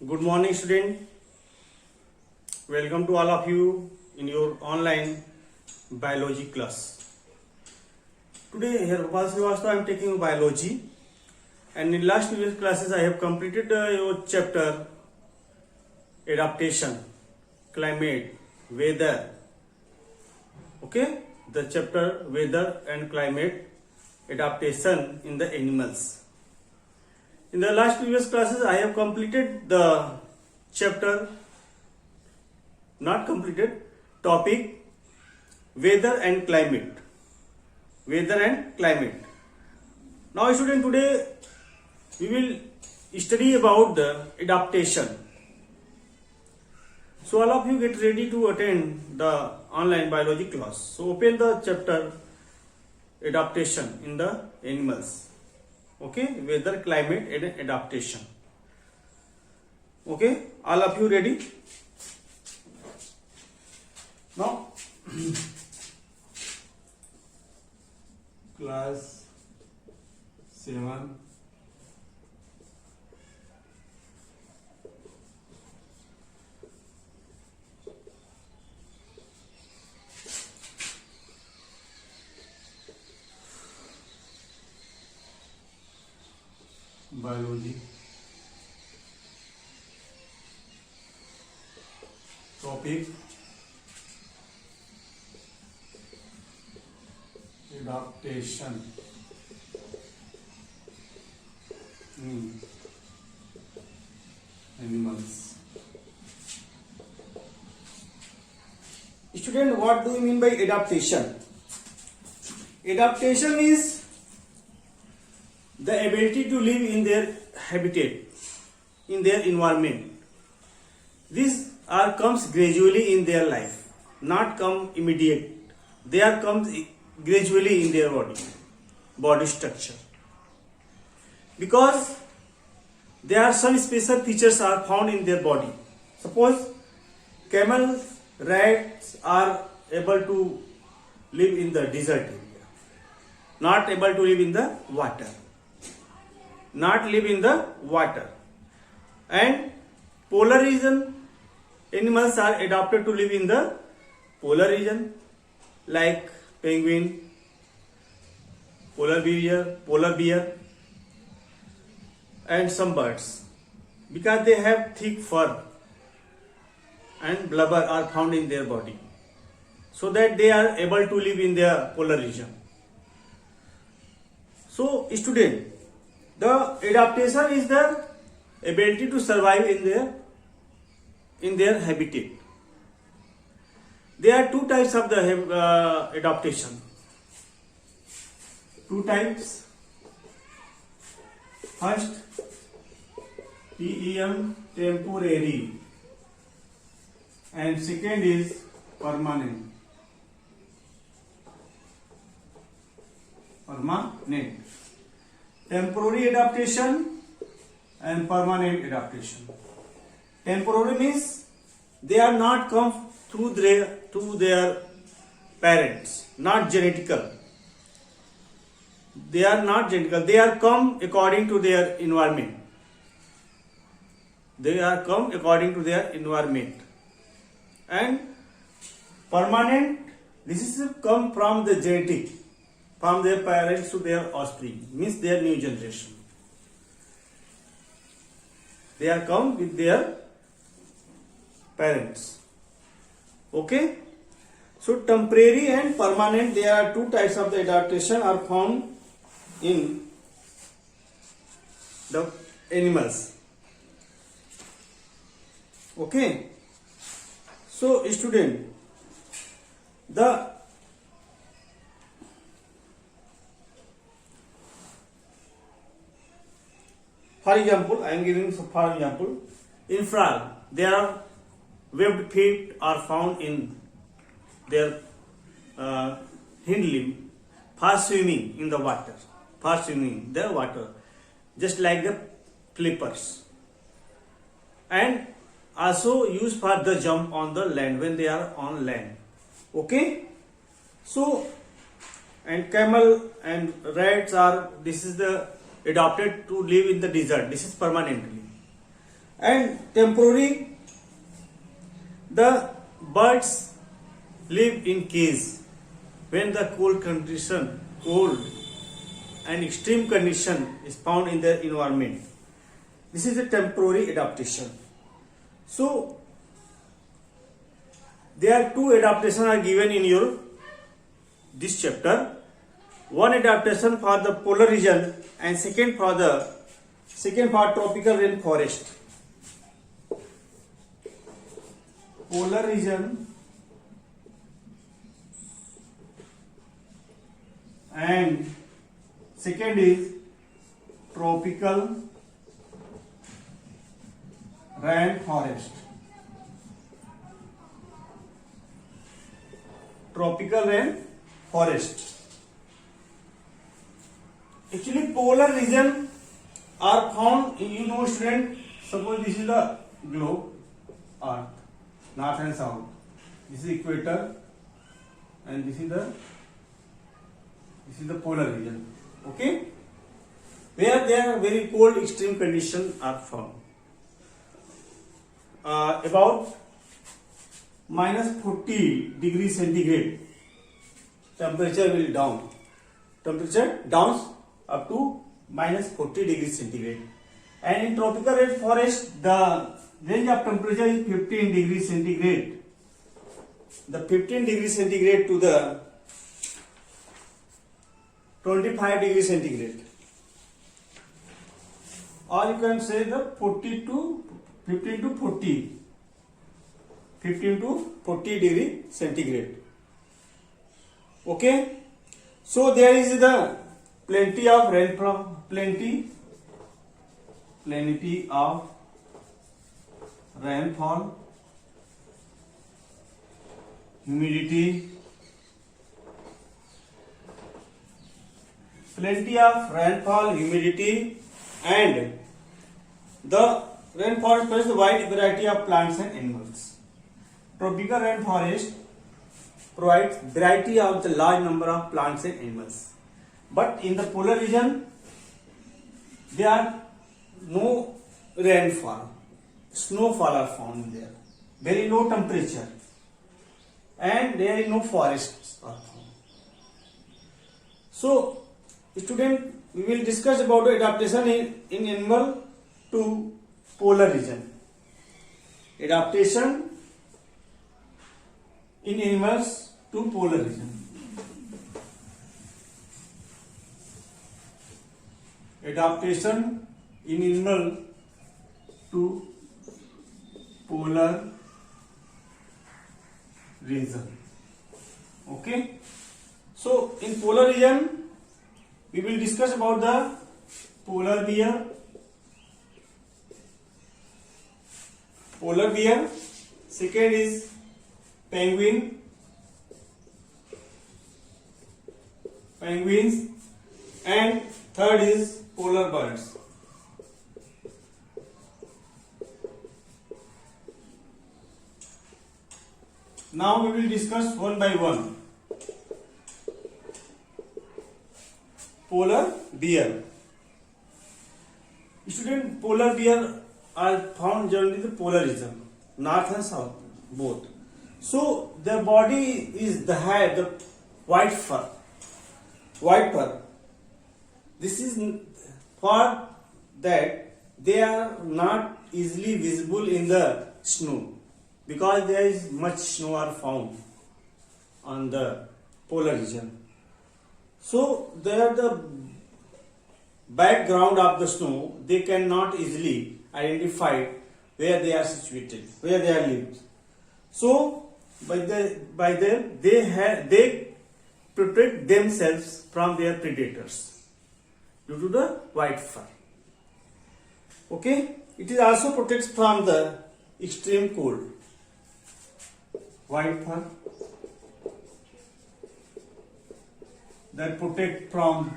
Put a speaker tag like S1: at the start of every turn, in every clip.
S1: Good morning, student. Welcome to all of you in your online biology class. Today, here Gopal Srivastava, I am taking biology, and in last previous classes, I have completed your chapter adaptation, climate, weather. Okay, the chapter weather and climate adaptation in the animals. In the last previous classes, I have completed the chapter, not completed, topic weather and climate. Weather and climate. Now, student, today we will study about the adaptation. So, all of you get ready to attend the online biology class. So, open the chapter adaptation in the animals. Okay, weather, climate and adaptation. Okay, all of you ready? Now, class 7. Biology. Topic adaptation in animals. Student, what do you mean by adaptation? Adaptation is the ability to live in their habitat, in their environment. These comes gradually in their life, not come immediate. They are comes gradually in their body structure. Because there are some special features are found in their body. Suppose camels, rats are able to live in the desert area, not able to live in the water. Not live in the water. And polar region animals are adapted to live in the polar region, like penguin, polar bear and some birds, because they have thick fur and blubber are found in their body, so that they are able to live in their polar region. So, student, the adaptation is the ability to survive in their habitat. There are two types of the adaptation. Two types. First, TEM, temporary, and second is permanent. Temporary adaptation and permanent adaptation. Temporary means they are not come through their parents, not genetical. They are not genetical. They are come according to their environment. They are come according to their environment. And permanent, this is come from the genetic, from their parents to their offspring, means their new generation. They are come with their parents. Okay? So temporary and permanent, there are two types of the adaptation are found in the animals. Okay? So student, for example, I am giving for example, in frog, there are webbed feet are found in their hind limb for swimming in the water, just like the flippers, and also used for the jump on the land when they are on land. Okay, so and camel and rats are, this is the adopted to live in the desert. This is permanently. And temporary, the birds live in cage when the cold and extreme condition is found in their environment. This is a temporary adaptation. So there are two adaptations are given in your this chapter. One adaptation for the polar region and second for tropical rainforest. Polar region and second is tropical rainforest. Tropical rainforest. Actually, polar region are found in, you know, student. Suppose this is the globe, Earth, north and south. This is equator, and this is the polar region. Okay, where there are very cold extreme conditions are found. About -40 degrees centigrade, temperature will down. Temperature downs up to -40 degrees centigrade. And in tropical rainforest, the range of temperature is 15 degrees centigrade. The 15 degrees centigrade to the 25 degrees centigrade. Or you can say the 15 to 40 degree centigrade. Okay, so there is the plenty of rainfall, plenty of rainfall, humidity, and the rainforest presents a wide variety of plants and animals. Tropical rainforest provides variety of the large number of plants and animals. But in the polar region, there are no rainfall, snowfall are found there, very low temperature, and there is no forests are found. So, student, we will discuss about the adaptation in animal to polar region. Adaptation in animals to polar region. Adaptation in animal to polar region. Okay. So in polar region, we will discuss about the polar bear. Polar bear. Second is penguins, and third is polar birds. Now we will discuss one by one. Polar bear. Student, polar bear are found generally in the polar region, north and south both. So their body is the white fur. This is for that they are not easily visible in the snow, because there is much snow are found on the polar region. So they are the background of the snow. They cannot easily identify where they are situated, where they are lived. So they protect themselves from their predators due to the white fur. Okay, it is also protects from the extreme cold. White fur that protect from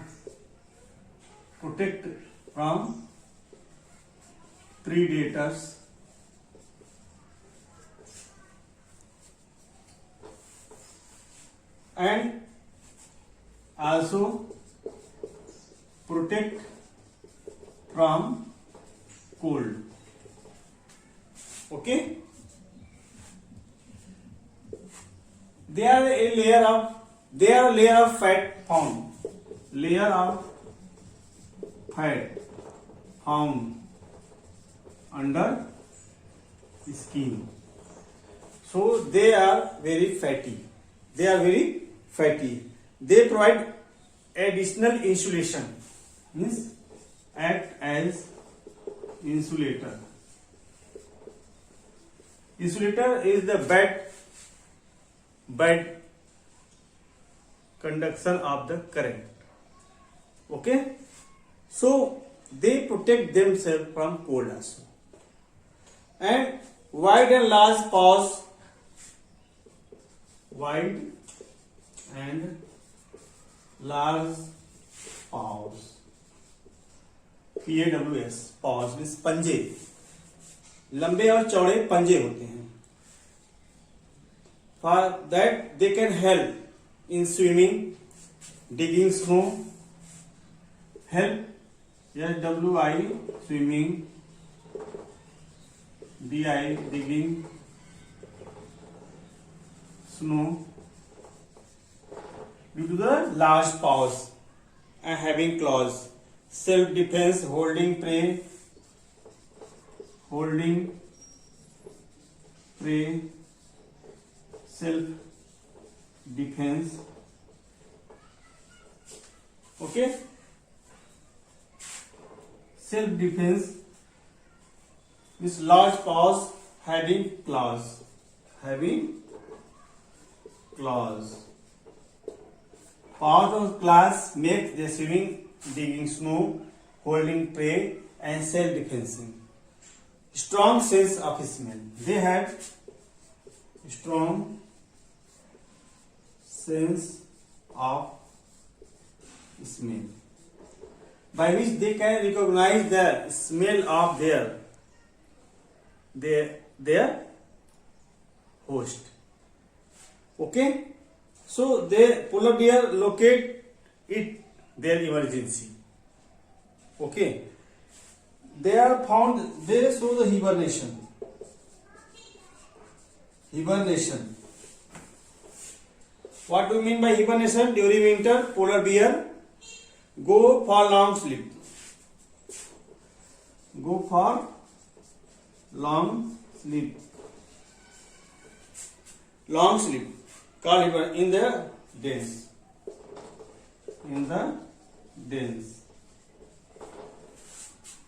S1: predators and also protect from cold. Okay, they are a layer of fat found, layer of fat found under skin. So they are very fatty. They provide additional insulation, means act as insulator. Insulator is the bad conduction of the current. Okay, so they protect themselves from cold also. And wide and large pores, wide and large pores, PAWS, pores means पंजे, लंबे और चौड़े पंजे होते हैं. For that they can help in swimming, digging snow, help, yes, WI swimming, DI digging snow, due to the large paws and having claws, self defense, holding prey, self defense. Okay, self defense means large paws having claws. Paws or claws make the swimming, digging snow, holding prey and self-defensing. Strong sense of smell. They have strong sense of smell, by which they can recognize the smell of their host. Okay, so the polar bear locate their emergency. Okay, they are found. They show the hibernation. What do you mean by hibernation? During winter, polar bear go for long sleep. Called in the dens.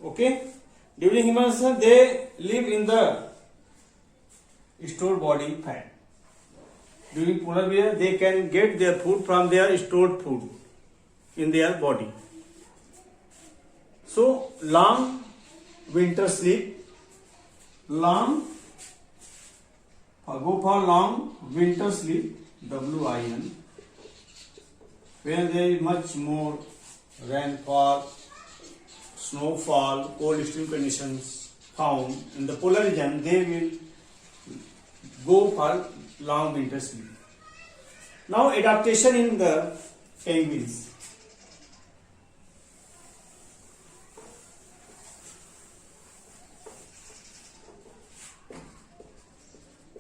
S1: Okay. During hibernation, they live in the stored body fat. During polar bear, they can get their food from their stored food in their body. So long winter sleep, go for long winter sleep, WIN, when there is much more rainfall, snowfall, cold extreme conditions found in the polar region, they will go for long winter sleep. Now adaptation in the penguins.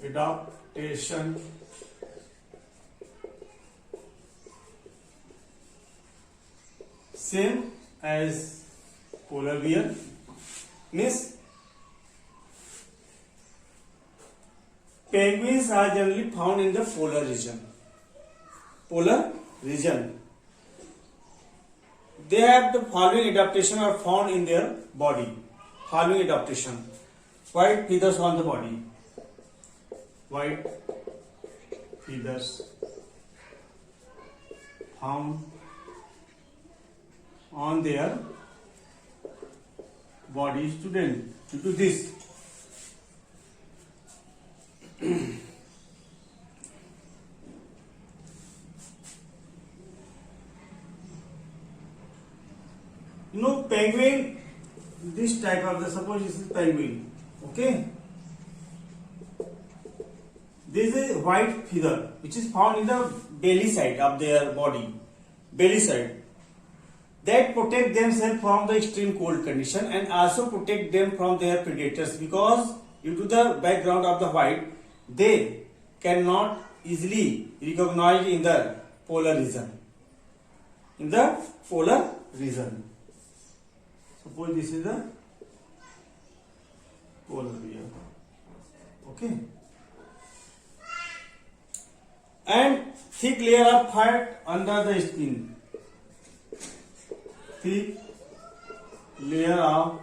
S1: Adaptation same as polar bear, means penguins are generally found in the polar region. They have the following adaptation are found in their body. Following adaptation: white feathers on the body. White feathers found on their body. Student, due to this, penguin, this type of suppose this is penguin. Okay, this is white feather which is found in the belly side of their body, that protect themselves from the extreme cold condition and also protect them from their predators, because due to the background of the white, they cannot easily recognize in the polar region. In the polar region. Suppose this is the polar region. Okay. And thick layer of fat under the skin. Thick layer of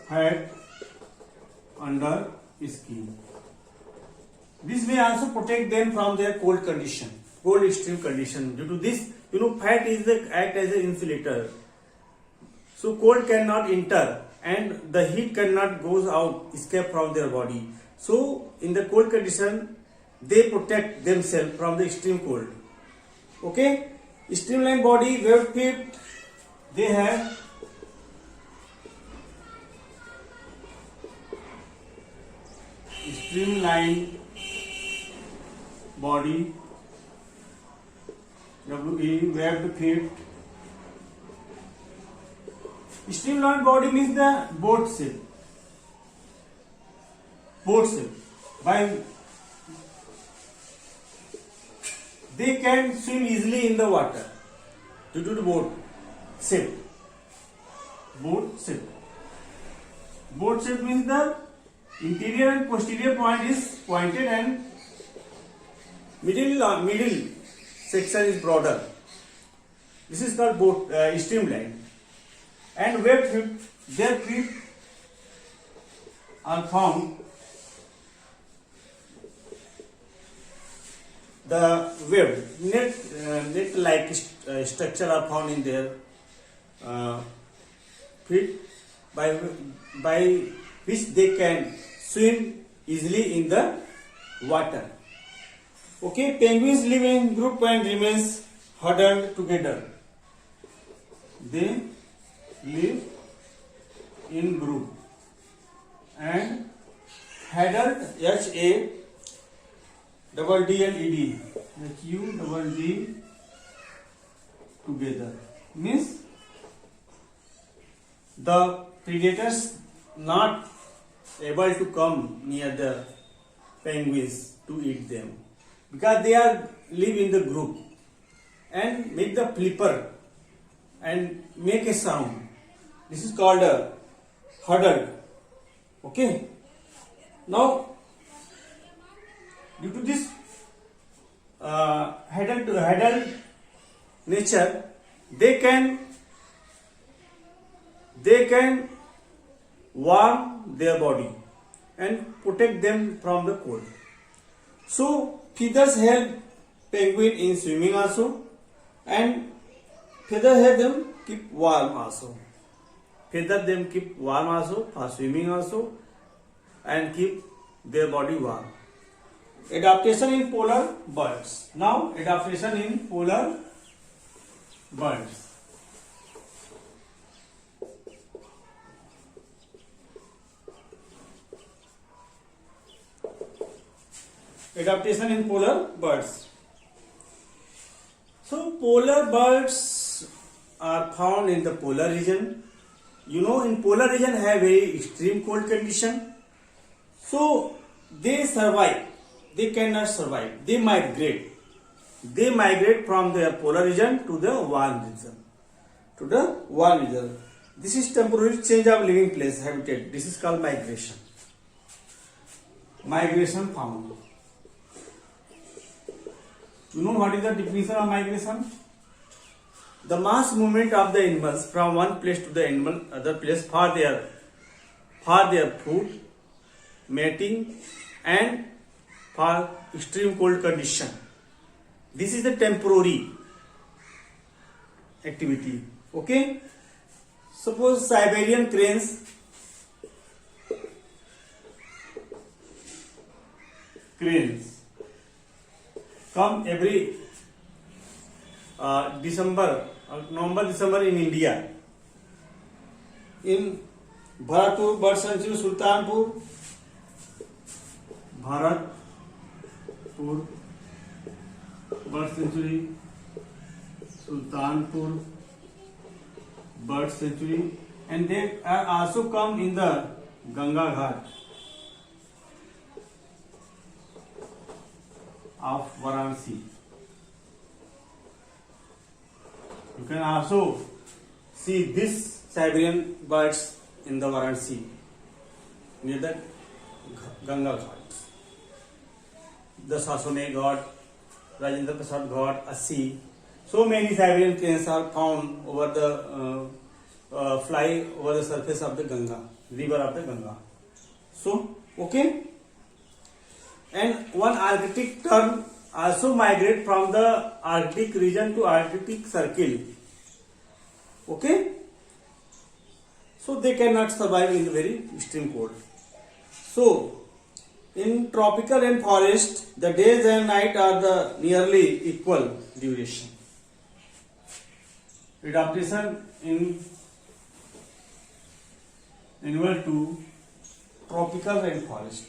S1: fat under skin. This may also protect them from their cold condition, cold extreme condition. Due to this, fat is act as an insulator. So cold cannot enter and the heat cannot goes out, escape from their body. So in the cold condition, they protect themselves from the extreme cold. Okay, streamlined body, web feet, they have streamlined body, webbed feet. Streamlined body means the boat shape. By they can swim easily in the water due to the boat shape. Boat shape means the interior and posterior point is pointed and middle section is broader. This is called boat streamline. And webbed feet, their feet are found. The webbed net-like structure are found in their feet, by which they can swim easily in the water. Okay, penguins live in group and remains huddled together. They live in group and huddled, HADDLED, HUDD, together, means the predators not able to come near the penguins to eat them because they are live in the group and make the flipper and make a sound. This is called a huddled. Okay. Now, due to this huddled nature, they can warm their body and protect them from the cold. So feathers help penguin in swimming also, and feathers help them keep warm also. Feather them keep warm also for swimming also and keep their body warm. Adaptation in polar birds. Now adaptation in polar birds. Adaptation in polar birds. So polar birds are found in the polar region. In polar region have very extreme cold condition. So they survive. They cannot survive. They migrate. They migrate from the polar region to the warm region. This is temporary change of living place, habitat. This is called migration. Migration found. You know what is the definition of migration? The mass movement of the animals from one place to the other place for their food, mating, and for extreme cold condition. This is the temporary activity. Okay. Suppose Siberian cranes come every November, December in India. In Bharatpur Bird Sanctuary, Sultanpur, Bharatpur Bird Sanctuary, Sultanpur Bird Sanctuary, and they are also come in the Ganga Ghat. of Varanasi. You can also see this Siberian birds in the Varanasi near the Ganga Ghats. The Sasone Ghat, Rajendra Prasad Ghat, Assi. So many Siberian cranes are found over the fly over the surface of the Ganga, river of the Ganga. So, okay. And one Arctic tern also migrate from the Arctic region to Arctic Circle. Okay. So they cannot survive in the very extreme cold. So in tropical rainforest, the days and night are the nearly equal duration. Adaptation in annual to tropical rainforest.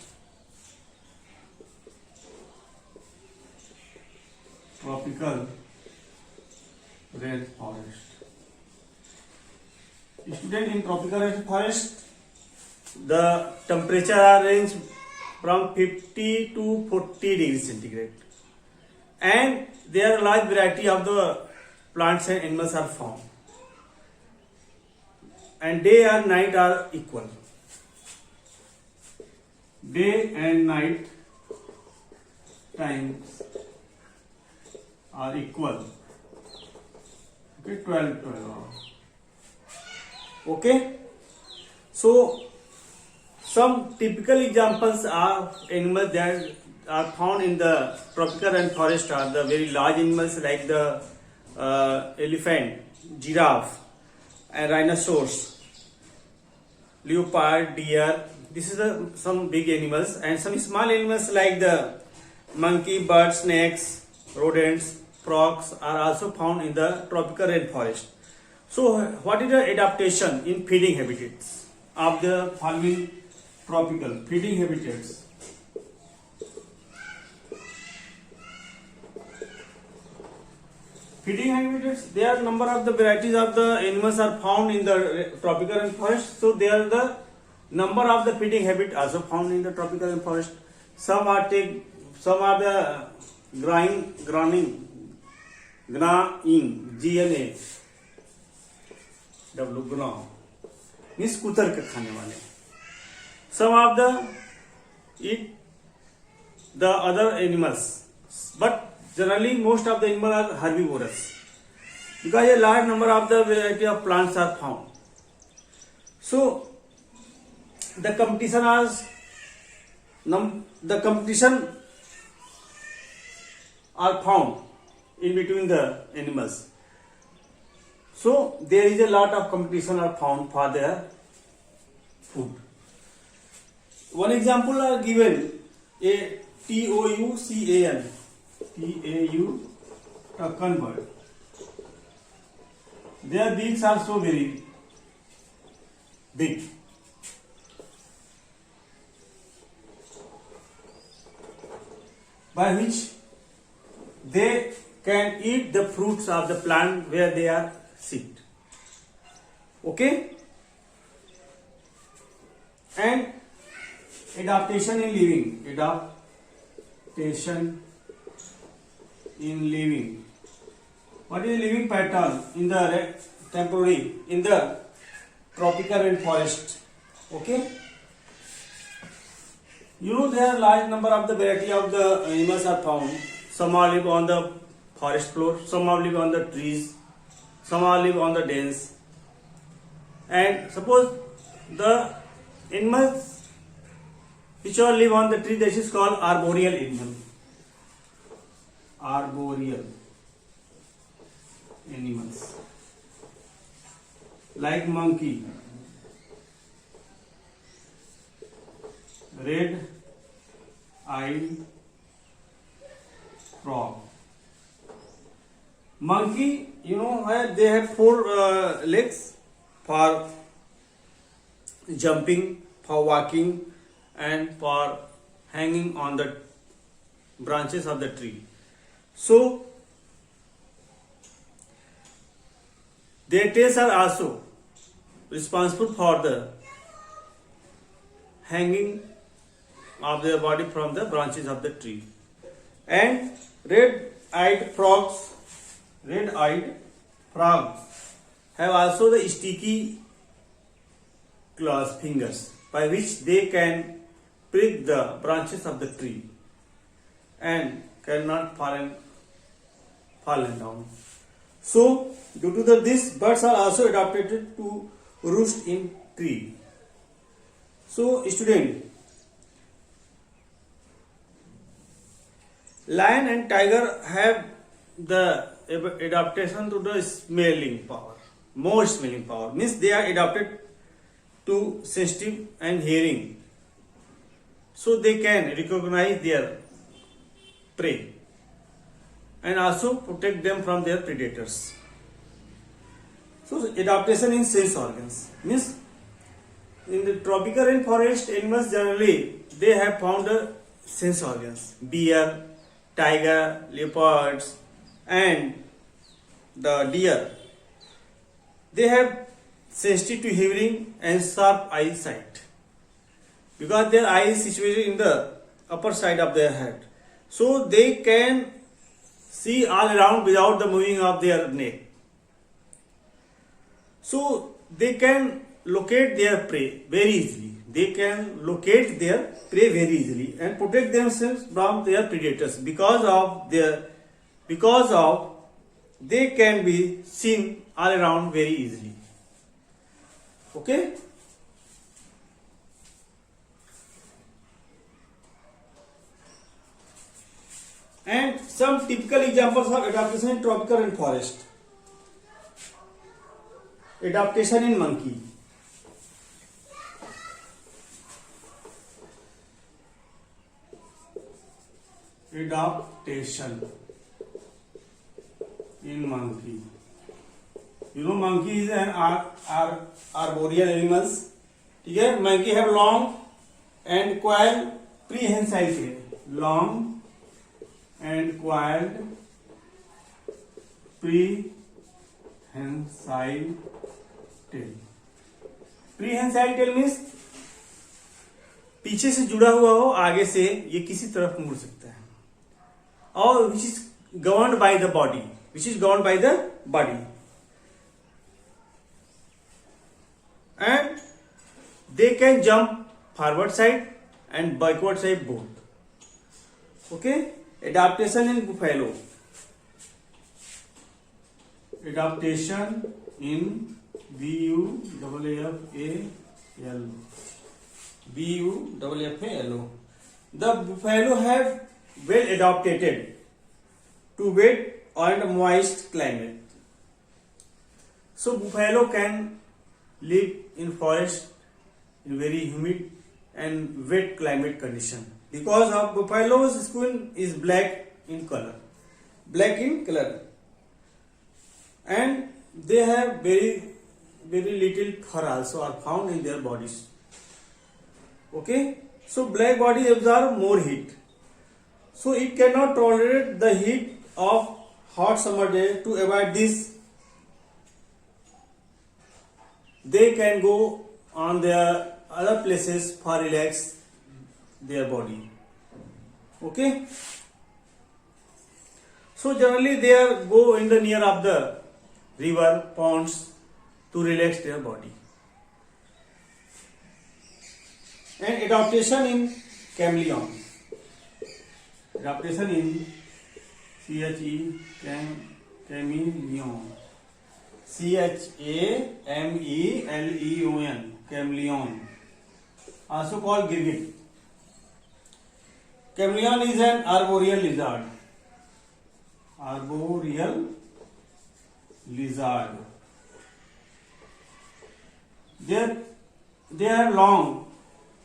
S1: Tropical rainforest. Student, in tropical rainforest, the temperature range from 50 to 40 degrees centigrade, and there are large variety of the plants and animals are found, and day and night are equal. Day and night times are equal. Okay, 12 hours. Okay, so some typical examples of animals that are found in the tropical rainforest are the very large animals like the elephant, giraffe, and rhinoceros, leopard, deer. This is some big animals, and some small animals like the monkey, birds, snakes, rodents, frogs are also found in the tropical rainforest. So, what is the adaptation in feeding habitats of the following tropical feeding habitats? Feeding habitats, there are number of the varieties of the animals are found in the tropical rainforest. So, there are the number of the feeding habit also found in the tropical rainforest. Some are the growing, GNA. W means कुतर के खाने वाले. Some of the eat the other animals, but generally most of the animals are herbivorous because a large number of the variety of plants are found. So the competition are found in between the animals. So there is a lot of competition are found for their food. One example are given, a TOUCAN, toucan bird. Their beaks are so very big. By which they can eat the fruits of the plant where they are sit. Okay? And adaptation in living. Adaptation in living. What is living pattern in the temporary in the tropical rainforest? Okay? You know there are large number of the variety of the animals are found. Some are live on the forest floor, some are live on the trees, some are live on the dens. And suppose the animals which all live on the tree, this is called arboreal animal. Arboreal animals like monkey, red-eyed frog. Monkey, you know, they have four legs for jumping, for walking, and for hanging on the branches of the tree. So their tails are also responsible for the hanging of their body from the branches of the tree. And red-eyed frogs have also the sticky claws, fingers, by which they can prick the branches of the tree and cannot fallen down. So, due to this, birds are also adapted to roost in tree. So, student, lion and tiger have the adaptation to the smelling power, more smelling power. Means they are adapted to sensitive and hearing, so they can recognize their prey and also protect them from their predators. So adaptation in sense organs means in the tropical rainforest, animals generally they have found sense organs. Bear, tiger, leopards, and the deer. They have sensitive to hearing and sharp eyesight because their eye is situated in the upper side of their head, so they can see all around without the moving of their neck. So they can locate their prey very easily. They can locate their prey very easily and protect themselves from their predators because they can be seen all around very easily. Okay. And some typical examples of adaptation in tropical rainforest. Adaptation in monkey. Adaptation in monkey. You know, monkey is an arboreal animals. ठीक है, monkey have long and coiled prehensile tail. Long and coiled prehensile tail. Prehensile tail means पीछे से जुड़ा हुआ हो, आगे से ये किसी तरफ मुड़ सकता है, और which is governed by the body, and they can jump forward side and backward side both. Okay. Adaptation in buffalo. Adaptation in buffalo. The buffalo have well adapted to wet and moist climate. So buffalo can live in forest in very humid and wet climate condition because of buffalo's skin is black in color, and they have very little fur also are found in their bodies. Okay, so black body absorb more heat, so it cannot tolerate the heat of hot summer day. To avoid this, they can go on their other places for relax their body. Okay, so generally they go in the near of the river, ponds to relax their body. And adaptation in chameleon. Chameleon. Chameleon. Also called girgit. Chameleon is an arboreal lizard. They have long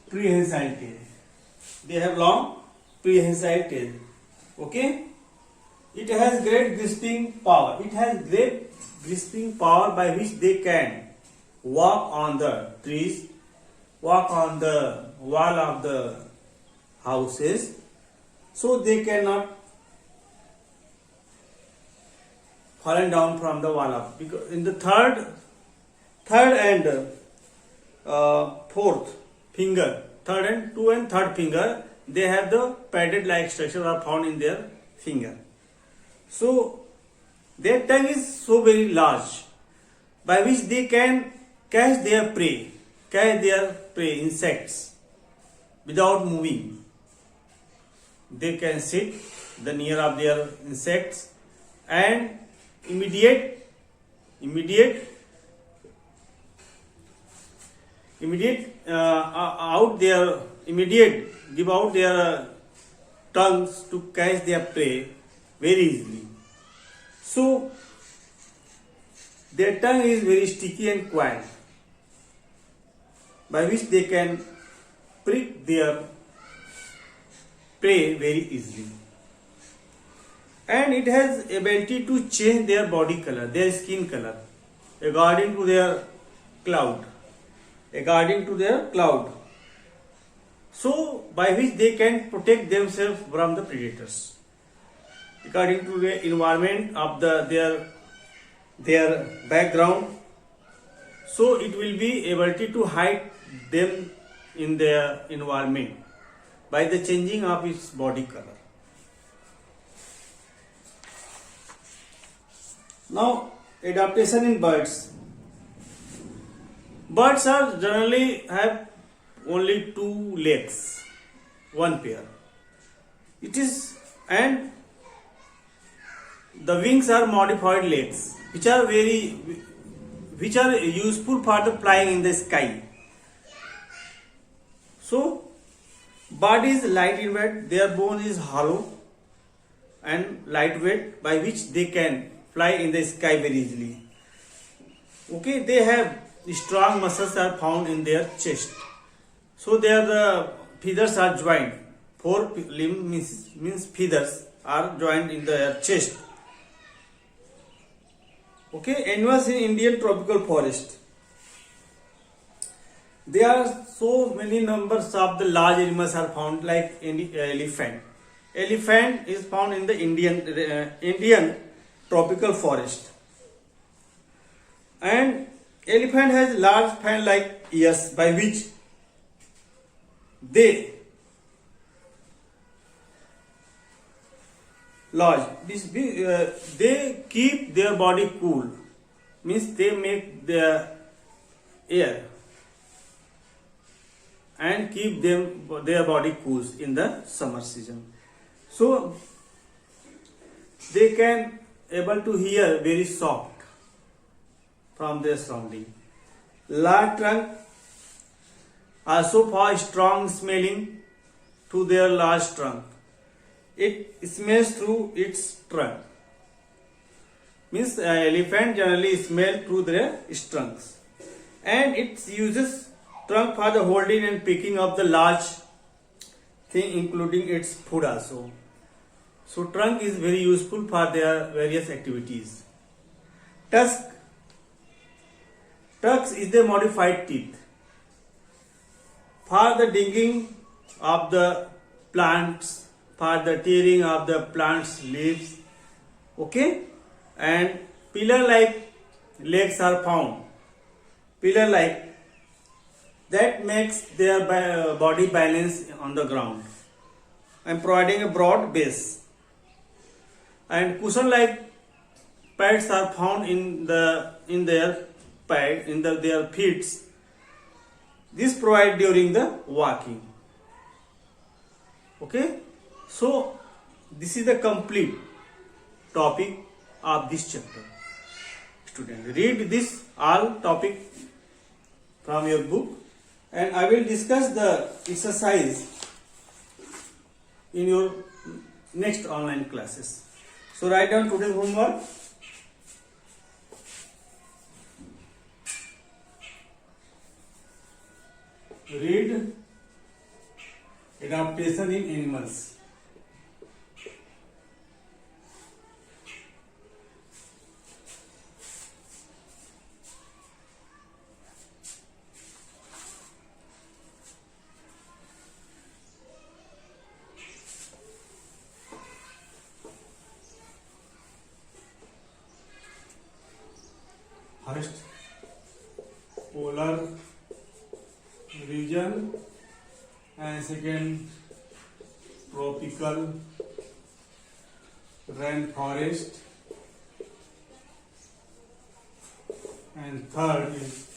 S1: prehensile tail. Okay. It has great grasping power. By which they can walk on the trees, walk on the wall of the houses, so they cannot fallen down from the wall of, because in the third and fourth finger, third and third finger, they have the padded like structure are found in their finger. So their tongue is so very large, by which they can catch their prey, insects, without moving. They can sit the near of their insects and immediate give out their tongues to catch their prey very easily. So their tongue is very sticky and quiet, by which they can prick their prey very easily. And it has ability to change their body color, their skin color, according to their cloud. So by which they can protect themselves from the predators, according to the environment of their background. So it will be ability to hide them in their environment by the changing of its body color. Now, adaptation in birds. Birds are generally have only two legs, one pair. And the wings are modified legs, which are useful for the flying in the sky. So, bird is light in weight, their bone is hollow and lightweight, by which they can fly in the sky very easily. Okay, they have strong muscles are found in their chest. So the feathers are joined. 4 limbs means feathers are joined in their chest. Okay, animals in Indian tropical forest. There are so many numbers of the large animals are found, like elephant. Elephant is found in the Indian tropical forest. And elephant has large fan-like ears, by which they keep their body cool, means they make their air and keep their body cool in the summer season. So they can able to hear very soft from their surrounding. Large trunk also for strong smelling to their large trunk. It smells through its trunk. Means elephant generally smell through their trunks, and it uses trunk for the holding and picking up the large thing, including its food also. So trunk is very useful for their various activities. Tusk is the modified teeth for the digging of the plants, for the tearing of the plant's leaves. Okay, and pillar-like legs are found. Pillar-like, that makes their body balance on the ground and providing a broad base. And cushion-like pads are found in their feet. This provide during the walking. Okay, so this is the complete topic of this chapter. Student, read this all topic from your book, and I will discuss the exercise in your next online classes. So write down today's homework. Read adaptation in animals. First, polar region, and second, tropical rainforest, and third is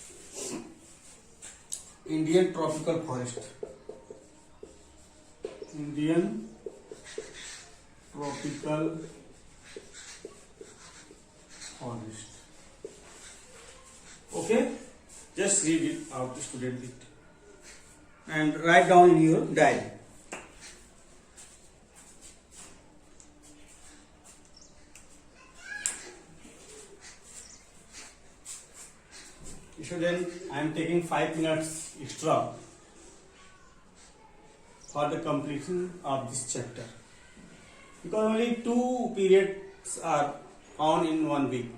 S1: Indian tropical forest. Indian tropical forest. Okay, just read it out, student it, and write down in your diary. Student, I am taking 5 minutes extra for the completion of this chapter, because only 2 periods are found in 1 week.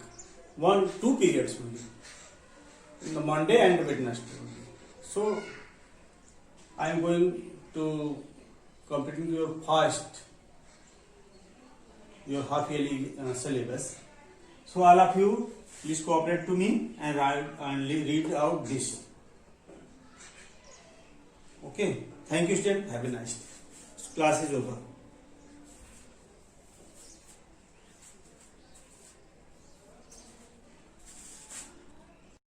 S1: 2 periods only, in the Monday and Wednesday only. So I am going to completing your half yearly syllabus. So all of you, please cooperate to me and write and read out this. Okay. Thank you, student. Have a nice day. Class is over.